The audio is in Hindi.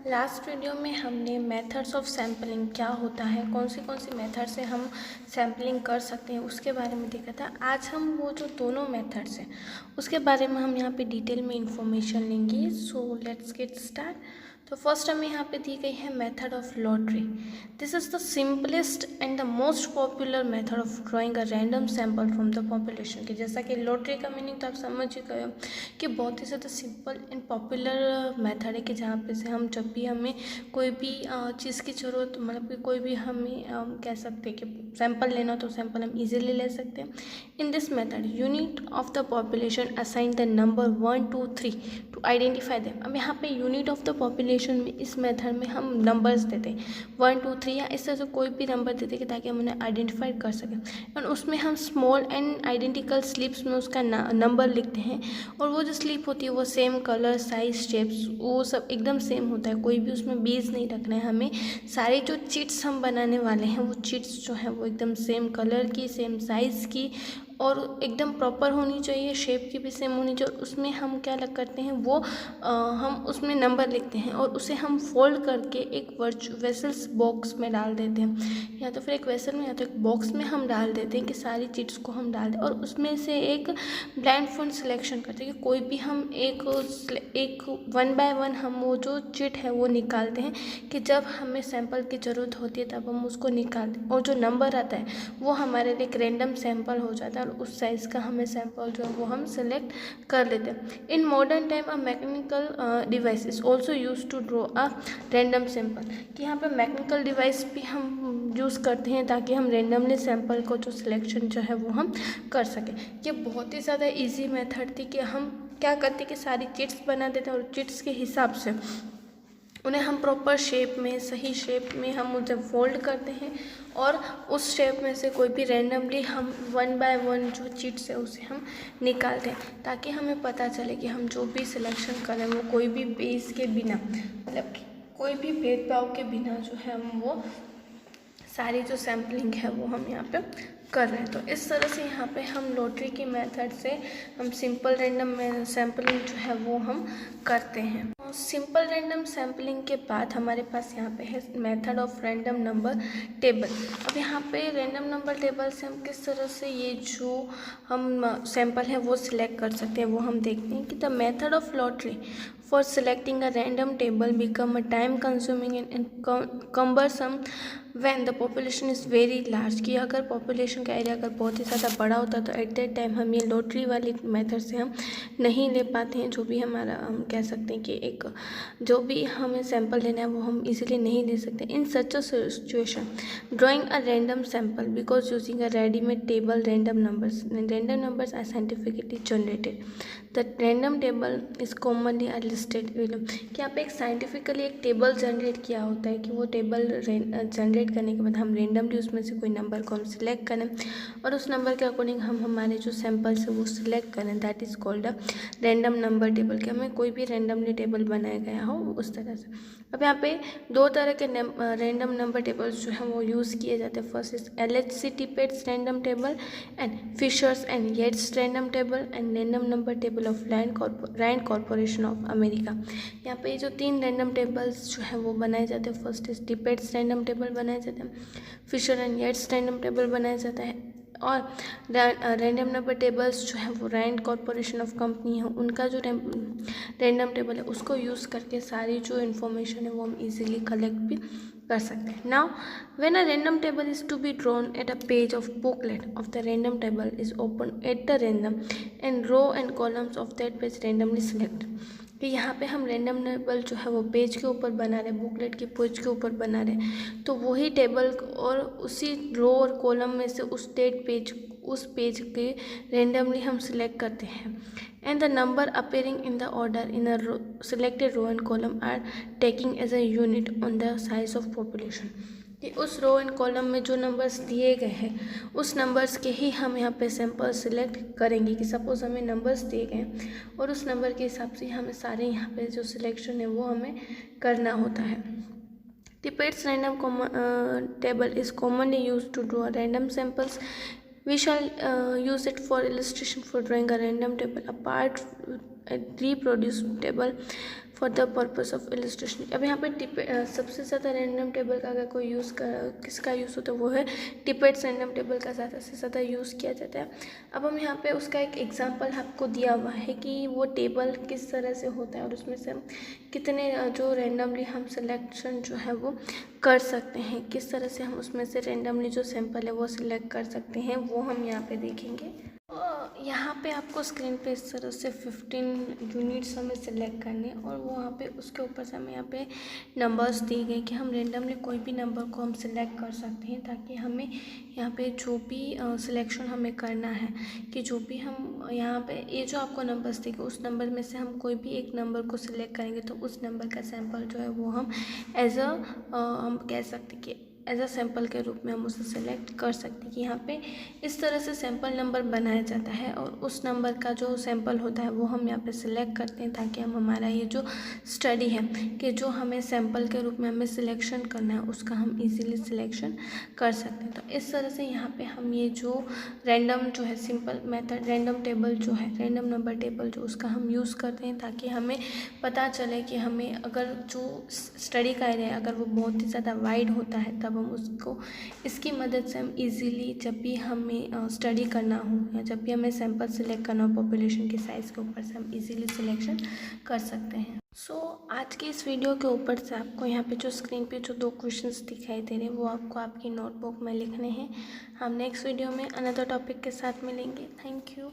लास्ट वीडियो में हमने मेथड्स ऑफ सैम्पलिंग क्या होता है, कौन सी मेथड से हम सैम्पलिंग कर सकते हैं उसके बारे में देखा था। आज हम वो जो दोनों मेथड्स हैं उसके बारे में हम यहाँ पे डिटेल में इंफॉर्मेशन लेंगे। So let's get start. तो फर्स्ट हमें यहाँ पे दी गई है method of lottery. This is the simplest and the most popular method of drawing a random sample from the population की। जैसा कि लॉटरी का मीनिंग तो आप समझ ही गए हो कि बहुत ही ज़्यादा सिंपल एंड पॉपुलर मेथड है कि जहाँ पे से हम जब भी हमें कोई भी चीज़ की ज़रूरत, मतलब कि कोई भी हमें कह सकते हैं कि सैंपल लेना हो तो सैंपल हम इजीली ले सकते हैं। In this method unit of the population assign the number 1 2 3 to identify them. अब यहाँ पे यूनिट ऑफ द पॉपुलेशन में इस मेथड में हम नंबर्स देते हैं 1 2 3 या इस तरह से कोई भी नंबर देते हैं ताकि हम उन्हें आइडेंटिफाई कर सकें। और उसमें हम स्मॉल एंड आइडेंटिकल स्लिप्स में उसका नंबर लिखते हैं और वो जो स्लिप होती है वो सेम कलर साइज शेप्स वो सब एकदम सेम होता है। कोई भी उसमें बीज नहीं रखना है हमें। सारी जो चिट्स हम बनाने वाले हैं वो चिट्स जो है वो एकदम सेम कलर की, सेम साइज़ की और एकदम प्रॉपर होनी चाहिए, शेप की भी सेम होनी चाहिए। उसमें हम क्या लग करते हैं वो हम उसमें नंबर लिखते हैं और उसे हम फोल्ड करके एक वेसल्स बॉक्स में डाल देते हैं, या तो फिर एक वेसल में या तो एक बॉक्स में हम डाल देते हैं कि सारी चिट्स को हम डाल दें और उसमें से एक ब्लाइंड फॉन्ट सिलेक्शन करते हैं कि कोई भी हम एक 1 बाय 1 हम वो जो चिट है वो निकालते हैं कि जब हमें सैंपल की ज़रूरत होती है तब हम उसको निकालते हैं और जो नंबर आता है वो हमारे लिए एक रैंडम सैंपल हो जाता है और उस साइज़ का हमें सैंपल जो है वो हम सेलेक्ट कर लेते हैं। In modern time a mechanical device is also use to draw a random sample, कि यहाँ पे मैकेनिकल डिवाइस भी हम यूज़ करते हैं ताकि हम रैंडमली सैंपल को जो सिलेक्शन जो है वो हम कर सकें। ये बहुत ही ज़्यादा ईजी मेथड थी कि हम क्या करते कि सारी चिट्स बना देते हैं और चिट्स के हिसाब से उन्हें हम प्रॉपर शेप में, सही शेप में हम उसे फोल्ड करते हैं और उस शेप में से कोई भी रैंडमली हम 1 बाय 1 जो चिट्स है उसे हम निकालते हैं ताकि हमें पता चले कि हम जो भी सिलेक्शन करें वो कोई भी बेस के बिना, मतलब कोई भी भेदभाव के बिना जो है हम वो सारी जो सैम्पलिंग है वो हम यहाँ पे कर रहे हैं। तो इस तरह से यहाँ पे हम लॉटरी की मेथड से हम सिंपल रैंडम सैम्पलिंग जो है वो हम करते हैं। सिंपल रैंडम सैम्पलिंग के बाद हमारे पास यहाँ पे है method of random number table. अब यहाँ पे रैंडम नंबर टेबल से हम किस तरह से ये जो हम सैंपल है वो सिलेक्ट कर सकते हैं वो हम देखते हैं कि the method of lottery for selecting a random table become a time consuming and cumbersome when the population is very large, कि अगर पॉपुलेशन का एरिया अगर बहुत ही ज़्यादा बड़ा होता है तो एट दैट टाइम हम ये लॉटरी वाली मेथड से हम नहीं ले पाते हैं। जो भी हमारा हम कह सकते हैं कि एक जो भी हमें सैंपल लेना है वो हम इजीली नहीं ले सकते। In such a situation drawing a random sample because using a readymade table random numbers are scientifically generated. The random table is commonly are listed below, कि यहाँ पे एक साइंटिफिकली एक टेबल जनरेट किया होता है कि वो टेबल जनरेट करने के बाद हम रेंडमली उसमें से कोई नंबर को हम सिलेक्ट करें और उस नंबर के अकॉर्डिंग हम हमारे जो सैंपल्स है वो सिलेक्ट करें। That is called a random number table, कि हमें कोई भी रैंडमली टेबल बनाया गया हो उस तरह से। अब यहाँ पे दो तरह के रैंडम नंबर टेबल्स जो हैं वो यूज़ किए जाते हैं। First is LHC Tippett's random table and Fisher's and Yates random table and random number table of Rand Corporation of America. यहाँ पे जो 3 रैंडम टेबल्स जो है वो बनाए जाते हैं। First is Tippett's random table बनाए जाते हैं, Fisher and Yates random table बनाया जाता है और रैंडम नंबर टेबल्स जो है वो रैंड कॉर्पोरेशन ऑफ कंपनी है उनका जो रैंडम टेबल है उसको यूज़ करके सारी जो इन्फॉर्मेशन है वो हम इजीली कलेक्ट भी कर सकते हैं। Now when a random table is to be drawn at a page of booklet of the random table is open at the random and row and columns of that page randomly select, कि यहाँ पे हम रैंडम टेबल जो है वो पेज के ऊपर बना रहे, बुकलेट के पेज के ऊपर बना रहे, तो वही टेबल और उसी रो और कॉलम में से उस पेज के रैंडमली हम सिलेक्ट करते हैं and the number appearing in the order in a selected row and column are taking as a unit on the size of population, कि उस रो एंड कॉलम में जो नंबर्स दिए गए हैं उस नंबर्स के ही हम यहाँ पे सैंपल सिलेक्ट करेंगे। कि सपोज़ हमें नंबर्स दिए गए और उस नंबर के हिसाब से हमें सारे यहाँ पे जो सिलेक्शन है वो हमें करना होता है। Tipett's random table is commonly used to draw random samples. We shall use it for illustration for drawing a random table. A part reproducible for the purpose of illustration. अब यहाँ पे सबसे ज़्यादा रैंडम टेबल का अगर कोई किसका यूज़ होता है वो है टिपेट्स रैंडम टेबल का ज़्यादा से ज़्यादा यूज़ किया जाता है। अब हम यहाँ पे उसका एक एग्जांपल आपको दिया हुआ है कि वो टेबल किस तरह से होता है और उसमें से हम कितने जो रैंडमली हम सिलेक्शन जो है वो कर सकते हैं, किस तरह से हम उसमें से रैंडमली जो सैंपल है वो सिलेक्ट कर सकते हैं, वो हम यहाँ पे देखेंगे। यहाँ पे आपको स्क्रीन पे इस तरह से 15 यूनिट्स हमें सिलेक्ट करने और वो वहाँ पे उसके ऊपर से हमें यहाँ पे नंबर्स दिए गए कि हम रेंडमली कोई भी नंबर को हम सिलेक्ट कर सकते हैं, ताकि हमें यहाँ पे जो भी सिलेक्शन हमें करना है कि जो भी हम यहाँ पे ये जो आपको नंबर्स देंगे उस नंबर में से हम कोई भी एक नंबर को सिलेक्ट करेंगे तो उस नंबर का सैंपल जो है वो हम हम कह सकते कि एज अ सैंपल के रूप में हम उसे सेलेक्ट कर सकते हैं कि यहाँ पे इस तरह से सैंपल नंबर बनाया जाता है और उस नंबर का जो सैंपल होता है वो हम यहाँ पे सिलेक्ट करते हैं, ताकि हम हमारा ये जो स्टडी है कि जो हमें सैंपल के रूप में हमें सिलेक्शन करना है उसका हम इजीली सिलेक्शन कर सकते हैं। तो इस तरह से यहाँ पे हम ये जो रैंडम जो है सिंपल मेथड रैंडम टेबल जो है रैंडम नंबर टेबल जो उसका हम यूज़ करते हैं, ताकि हमें पता चले कि हमें अगर जो स्टडी का एरिया अगर वो बहुत ही ज़्यादा वाइड होता है तब हम उसको इसकी मदद से हम इजीली जब भी हमें स्टडी करना हो या जब भी हमें सैंपल सिलेक्ट करना हो पॉपुलेशन के साइज़ के ऊपर से हम इजीली सिलेक्शन कर सकते हैं। आज के इस वीडियो के ऊपर से आपको यहाँ पे जो स्क्रीन पे जो 2 क्वेश्चंस दिखाई दे रहे हैं वो आपको आपकी नोटबुक में लिखने हैं। हम नेक्स्ट वीडियो में अनदर टॉपिक के साथ मिलेंगे। Thank you.